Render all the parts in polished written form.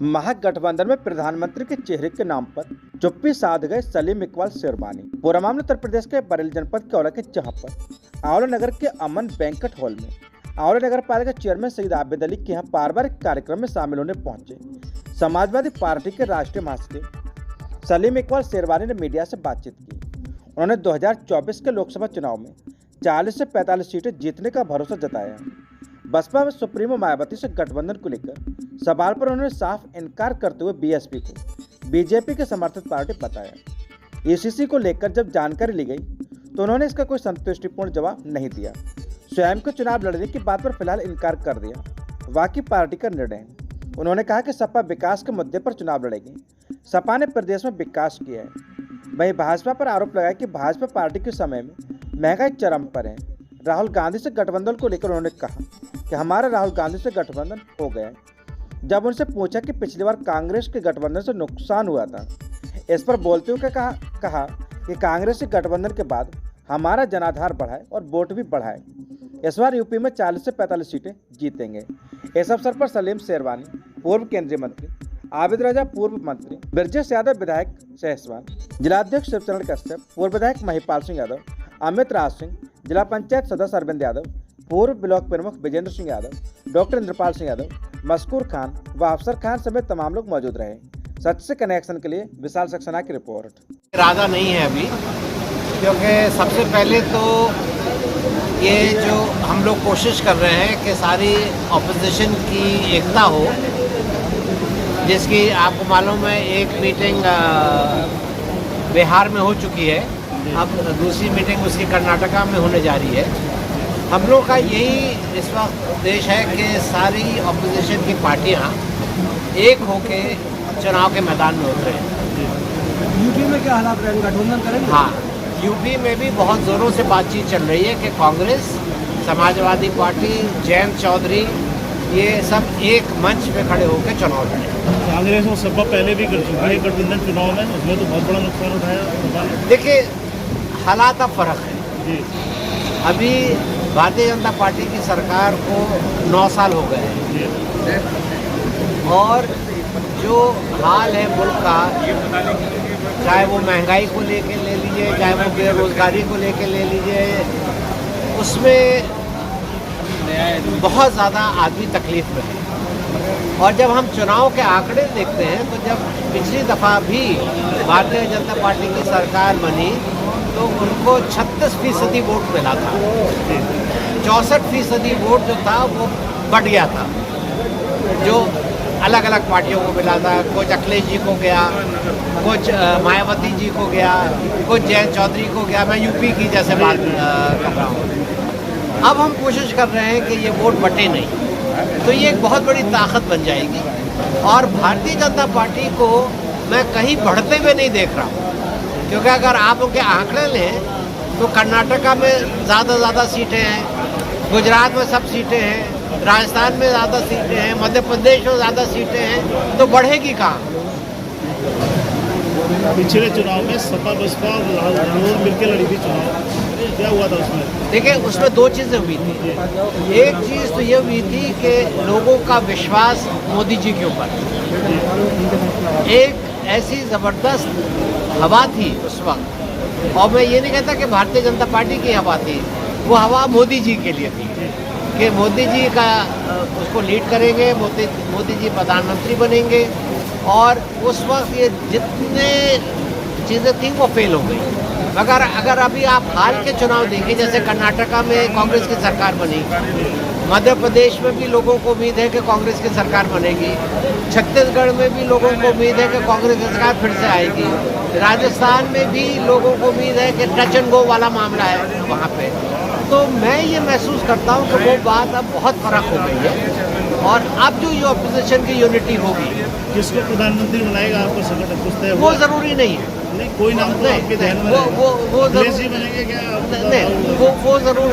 महागठबंधन में प्रधानमंत्री के चेहरे के नाम पर चुप्पी साध गए सलीम इकबाल शेरवानी। पूरा मामला उत्तर प्रदेश के बरेली जनपद के औला के जहां पर आंवला नगर के अमन बैंक्वेट हॉल में आंवला नगर पालिका चेयरमैन सईद आबिद अली के यहाँ पारिवारिक कार्यक्रम में शामिल होने पहुंचे समाजवादी पार्टी के राष्ट्रीय महासचिव सलीम इकबाल शेरवानी ने मीडिया से बातचीत की। उन्होंने 2024 के लोकसभा चुनाव में 40 से 45 सीटें जीतने का भरोसा जताया। बसपा में सुप्रीमो मायावती से गठबंधन को लेकर सवाल पर उन्होंने साफ इनकार करते हुए बीएसपी को बीजेपी के समर्थित पार्टी बताया। ईसीसी को लेकर जब जानकारी ली गई तो उन्होंने इसका कोई संतुष्टिपूर्ण जवाब नहीं दिया। स्वयं को चुनाव लड़ने की बात पर फिलहाल इनकार कर दिया। वाकई पार्टी का निर्णय है। उन्होंने कहा कि सपा विकास के मुद्दे पर चुनाव लड़ेगी। सपा ने प्रदेश में विकास किया है। वहीं भाजपा पर आरोप लगाया कि भाजपा पार्टी के समय में महंगाई चरम पर है। राहुल गांधी से गठबंधन को लेकर उन्होंने कहा कि हमारा राहुल गांधी से गठबंधन हो गया है। जब उनसे पूछा कि पिछली बार कांग्रेस के गठबंधन से नुकसान हुआ था, इस पर बोलते हुए कहा कि कांग्रेस के गठबंधन के बाद हमारा जनाधार बढ़ा है और वोट भी बढ़ा है। इस बार यूपी में 40 से 45 सीटें जीतेंगे। इस अवसर पर सलीम शेरवानी, पूर्व केंद्रीय मंत्री आबिद रजा, पूर्व मंत्री ब्रजेश यादव, विधायक सहसवान, जिलाध्यक्ष शिवचरण कश्यप, पूर्व विधायक महिपाल सिंह यादव, अमित राज सिंह, जिला पंचायत सदस्य अरविंद यादव, पूर्व ब्लॉक प्रमुख विजेंद्र सिंह यादव, डॉक्टर इंद्रपाल सिंह यादव, मस्कूर खान व अफसर खान समेत तमाम लोग मौजूद रहे। सच से कनेक्शन के लिए विशाल सक्सेना की रिपोर्ट। इरादा नहीं है अभी, क्योंकि सबसे पहले तो ये जो हम लोग कोशिश कर रहे हैं कि सारी ऑपोजिशन की एकता हो, जिसकी आपको मालूम है एक मीटिंग बिहार में हो चुकी है, अब दूसरी मीटिंग उसकी कर्नाटका में होने जा रही है। हम लोग का यही इस वक्त उद्देश्य है कि सारी ऑपोजिशन की पार्टियां एक होके चुनाव के मैदान में उतरे। यूपी में क्या हालात रहेंगे, गठबंधन करेंगे? हाँ, यूपी में भी बहुत ज़ोरों से बातचीत चल रही है कि कांग्रेस, समाजवादी पार्टी, जयंत चौधरी, ये सब एक मंच पे खड़े होकर चुनाव लड़े। कांग्रेस और सपा पहले भी कर चुकी है गठबंधन चुनाव में, उसमें तो बहुत बड़ा नुकसान उठाया। देखिए, हालात अब फर्क है। अभी भारतीय जनता पार्टी की सरकार को 9 साल हो गए हैं और जो हाल है मुल्क का, चाहे वो महंगाई को लेके ले लीजिए, चाहे वो बेरोजगारी को लेके ले लीजिए, उसमें बहुत ज़्यादा आदमी तकलीफ में है। और जब हम चुनाव के आंकड़े देखते हैं तो जब पिछली दफ़ा भी भारतीय जनता पार्टी की सरकार बनी तो उनको 36% वोट मिला था। 64% वोट जो था वो बढ़ गया था, जो अलग अलग पार्टियों को मिला था। कुछ अखिलेश जी को गया, कुछ मायावती जी को गया, कुछ जयंत चौधरी को गया। मैं यूपी की जैसे बात कर रहा हूँ। अब हम कोशिश कर रहे हैं कि ये वोट बटे नहीं, तो ये एक बहुत बड़ी ताकत बन जाएगी। और भारतीय जनता पार्टी को मैं कहीं बढ़ते हुए नहीं देख रहा हूँ, क्योंकि अगर आप उनके आंकड़े लें तो कर्नाटका में ज़्यादा सीटें हैं, गुजरात में सब सीटें हैं, राजस्थान में ज़्यादा सीटें हैं, मध्य प्रदेश में ज़्यादा सीटें हैं, तो बढ़ेगी कहाँ? पिछले चुनाव में सपा बसपा और राहुल मिलकर लड़ी थी चुनाव, क्या हुआ था उसमें? देखिए, उसमें 2 चीज़ें हुई थी। एक चीज़ तो ये हुई थी कि लोगों का विश्वास मोदी जी के ऊपर, एक ऐसी ज़बरदस्त हवा थी उस वक्त। और मैं ये नहीं कहता कि भारतीय जनता पार्टी की हवा थी, वो हवा मोदी जी के लिए थी कि मोदी जी का उसको लीड करेंगे, मोदी जी प्रधानमंत्री बनेंगे। और उस वक्त ये जितने चीज़ें थी वो फेल हो गई। मगर अगर अभी आप हाल के चुनाव देखें, जैसे कर्नाटका में कांग्रेस की सरकार बनी, मध्य प्रदेश में भी लोगों को उम्मीद है कि कांग्रेस की सरकार बनेगी, छत्तीसगढ़ में भी लोगों को उम्मीद है कि कांग्रेस की सरकार फिर से आएगी, राजस्थान में भी लोगों को उम्मीद है कि टच एंड गो वाला मामला है वहाँ पे। तो मैं ये महसूस करता हूँ कि वो बात अब बहुत फ़र्क हो गई है और अब जो ये ऑपोजिशन की यूनिटी होगी, किसको प्रधानमंत्री बनाएगा आपको संगठन पूछते हैं? वो ज़रूरी नहीं है। नहीं, कोई नाम तो आपके ध्यान में वो जरूर बनेंगे क्या? नहीं, वो जरूर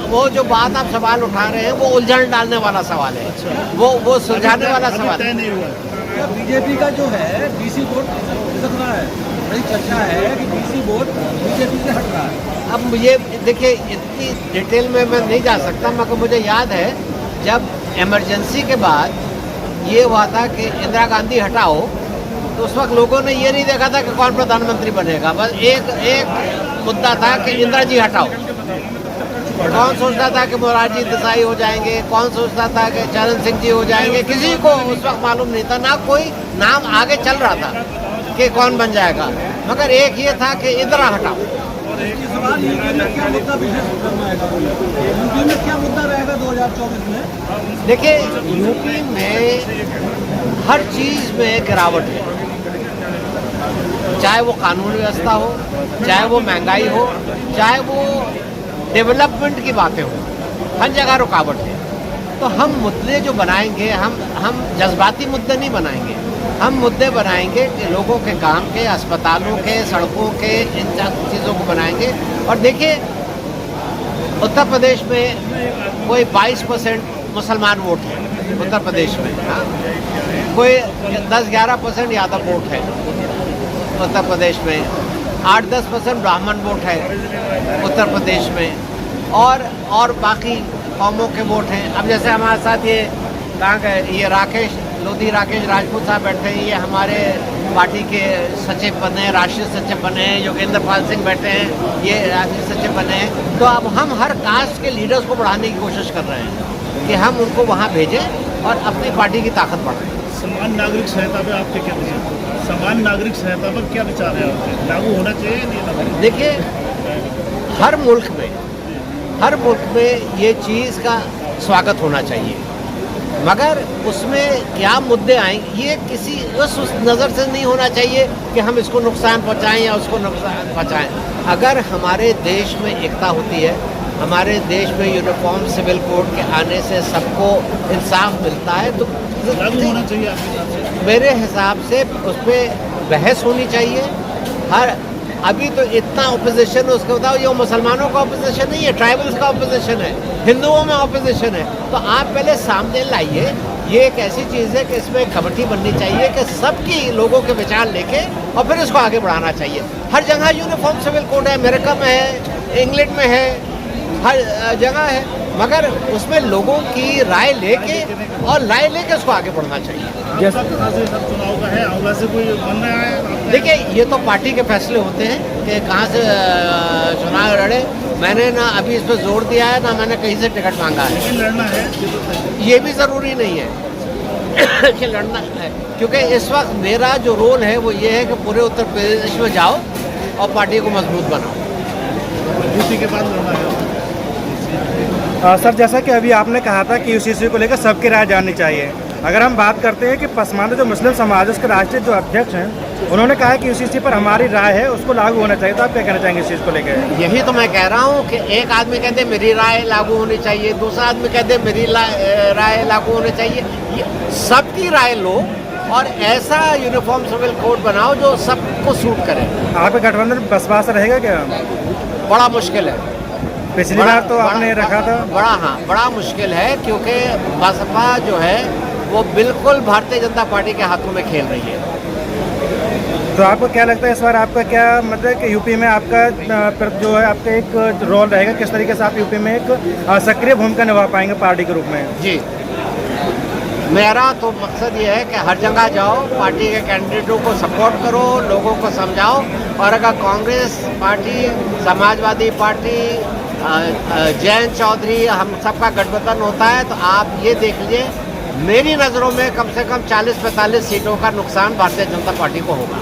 वो जो बात आप सवाल उठा रहे हैं वो उलझन डालने वाला सवाल है। वो सुलझाने वाला सवाल तय नहीं हुआ। बीजेपी का जो है बीसी वोट खिसक रहा है, बड़ी चर्चा है कि बीसी वोट बीजेपी से हट रहा है। अब मुझे देखिए, इतनी डिटेल में मैं नहीं जा सकता, मगर मुझे याद है जब इमरजेंसी के बाद ये हुआ था कि इंदिरा गांधी हटाओ, तो उस वक्त लोगों ने ये नहीं देखा था कि कौन प्रधानमंत्री बनेगा, बस एक मुद्दा था कि इंदिरा जी हटाओ। कौन सोचता था कि मोरारजी देसाई हो जाएंगे, कौन सोचता था कि चरण सिंह जी हो जाएंगे, किसी को उस वक्त मालूम नहीं था, ना कोई नाम आगे चल रहा था कि कौन बन जाएगा, मगर एक ये था कि इंदिरा हटाओ। इस बार यूपी में क्या मुद्दा विशेष रहेगा? यूपी में क्या मुद्दा रहेगा 2024 में? देखिए, यूपी में हर चीज़ में गिरावट है, चाहे वो कानून व्यवस्था हो, चाहे वो महंगाई हो, चाहे वो डेवलपमेंट की बातें हो, हर जगह रुकावट है। तो हम मुद्दे जो बनाएंगे, हम जज्बाती मुद्दे नहीं बनाएंगे, हम मुद्दे बनाएंगे कि लोगों के काम के, अस्पतालों के, सड़कों के, इन चीज़ों को बनाएंगे। और देखिए, उत्तर प्रदेश में कोई 22% मुसलमान वोट है उत्तर प्रदेश में, हाँ? कोई 10-11% यादव वोट है उत्तर प्रदेश में, 8-10% ब्राह्मण वोट है उत्तर प्रदेश में, और बाकी कौमों के वोट हैं। अब जैसे हमारे साथ ये कहाँ गए, ये लोधी राकेश राजपूत साहब बैठे हैं, ये हमारे पार्टी के सचिव बने हैं, राष्ट्रीय सचिव बने हैं, योगेंद्र पाल सिंह बैठे हैं, ये राष्ट्रीय सचिव बने हैं। तो अब हम हर कास्ट के लीडर्स को बढ़ाने की कोशिश कर रहे हैं कि हम उनको वहाँ भेजें और अपनी पार्टी की ताकत बढ़ाएं। समान नागरिक संहिता पे आपके क्या विचार हैं? समान नागरिक संहिता पर क्या विचार है आपके? लागू होना चाहिए या नहीं लागू? देखिए, हर मुल्क में ये चीज़ का स्वागत होना चाहिए, मगर उसमें क्या मुद्दे आएंगे ये किसी उस नज़र से नहीं होना चाहिए कि हम इसको नुकसान पहुंचाएं या उसको नुकसान पहुंचाएं। अगर हमारे देश में एकता होती है, हमारे देश में यूनिफॉर्म सिविल कोड के आने से सबको इंसाफ मिलता है, तो लागू होना चाहिए आपके हिसाब से? मेरे हिसाब से उस पर बहस होनी चाहिए। अभी तो इतना ऑपोजिशन है, उसको बताओ, ये मुसलमानों का ऑपोजिशन नहीं है, ट्राइबल्स का ऑपोजिशन है, हिंदुओं में ऑपोजिशन है। तो आप पहले सामने लाइए, ये एक ऐसी चीज़ है कि इसमें एक कमेटी बननी चाहिए कि सबकी लोगों के विचार लेके और फिर इसको आगे बढ़ाना चाहिए। हर जगह यूनिफॉर्म सिविल कोड है, अमेरिका में है, इंग्लैंड में है, हर जगह है, मगर उसमें लोगों की राय लेके उसको आगे बढ़ना चाहिए। जैसा चुनाव का है, आंवला से कोई बन रहा है? देखिए, ये तो पार्टी के फैसले होते हैं कि कहाँ से चुनाव लड़े। मैंने ना अभी इस पर जोर दिया है, ना मैंने कहीं से टिकट मांगा है। लेकिन लड़ना है ये भी ज़रूरी नहीं है कि लड़ना है, क्योंकि इस वक्त मेरा जो रोल है वो ये है कि पूरे उत्तर प्रदेश में जाओ और पार्टी को मजबूत बनाओ। यूपी के बाद लड़ना है। सर, जैसा कि अभी आपने कहा था कि यूसीसी को लेकर सबकी राय जाननी चाहिए, अगर हम बात करते हैं कि पसमानदा जो मुस्लिम समाज उसके राष्ट्रीय जो अध्यक्ष हैं, उन्होंने कहा है कि यूसीसी पर हमारी राय है, उसको लागू होना चाहिए, तो आप क्या कहना चाहेंगे इस चीज़ को लेकर? यही तो मैं कह रहा हूँ कि एक आदमी कहते मेरी राय लागू होनी चाहिए, दूसरा आदमी कहते मेरी राय लागू होनी चाहिए। सबकी राय लो और ऐसा यूनिफॉर्म सिविल कोड बनाओ जो सबको सूट करे। आपका गठबंधन बसपा से रहेगा क्या? बड़ा मुश्किल है। पिछली बार तो आपने रखा था। बड़ा मुश्किल है, क्योंकि बसपा जो है वो बिल्कुल भारतीय जनता पार्टी के हाथों में खेल रही है। तो आपको क्या लगता है इस बार आपका क्या मतलब कि यूपी में आपका जो है आपका एक रोल रहेगा, किस तरीके से आप यूपी में एक सक्रिय भूमिका निभा पाएंगे पार्टी के रूप में? जी, मेरा तो मकसद ये है कि हर जगह जाओ, पार्टी के कैंडिडेटों को सपोर्ट करो, लोगों को समझाओ, और अगर कांग्रेस पार्टी, समाजवादी पार्टी, जयंत चौधरी, हम सबका गठबंधन होता है, तो आप ये देख लीजिए, मेरी नज़रों में कम से कम 40-45 सीटों का नुकसान भारतीय जनता पार्टी को होगा।